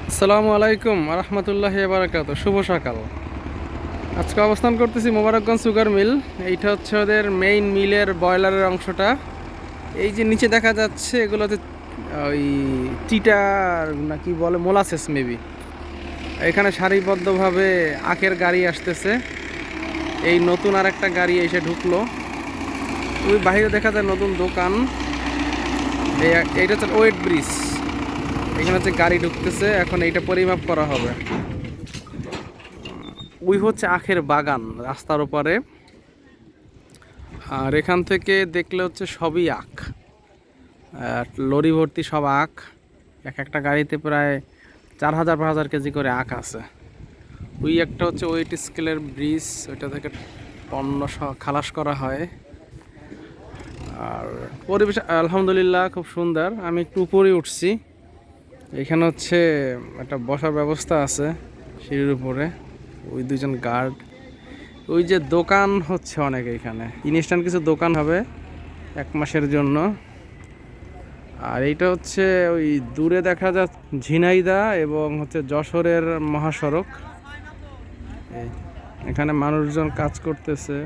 আসসালামু আলাইকুম রহমতুল্লাহি বারাকাতুহু। শুভ সকাল। আজকে অবস্থান করতেছি মোবারকগঞ্জ সুগার মিল। এইটা হচ্ছে ওদের মেইন মিলের বয়লারের অংশটা। এই যে নিচে দেখা যাচ্ছে এগুলো হচ্ছে ওই টিটার না কি বলে, মোলাসেস মেবি। এখানে সারিবদ্ধভাবে আখের গাড়ি আসতেছে। এই নতুন আর একটা গাড়ি এসে ঢুকলো। ওই বাইরে দেখা যায় নতুন দোকান। এইটা হচ্ছে ওয়েট ব্রিজ। এখানে হচ্ছে গাড়ি ঢুকতেছে, এখন এইটা পরিমাপ করা হবে। ওই হচ্ছে আখের বাগান রাস্তার ওপারে। আর এখান থেকে দেখলে হচ্ছে সবই আখ, লরি ভর্তি সব আখ। এক একটা গাড়িতে প্রায় 4,000-5,000 কেজি করে আখ আছে। ওই একটা হচ্ছে ওয়েট স্কেলের ব্রিজ, ওইটা থেকে পণ্য খালাস করা হয়। আর পরিবেশ আলহামদুলিল্লাহ খুব সুন্দর। আমি একটু উপরে উঠছি। এখানে হচ্ছে একটা বসার ব্যবস্থা আছে সিঁড়ির উপরে। ওই দুজন গার্ড। ওই যে দোকান হচ্ছে অনেক, এখানে ইনস্ট্যান্ট কিছু দোকান হবে 1 মাসের জন্য। আর এইটা হচ্ছে ওই দূরে দেখা যাচ্ছে ঝিনাইদহ এবং হচ্ছে যশোরের মহাসড়ক। এখানে মানুষজন কাজ করতেছে।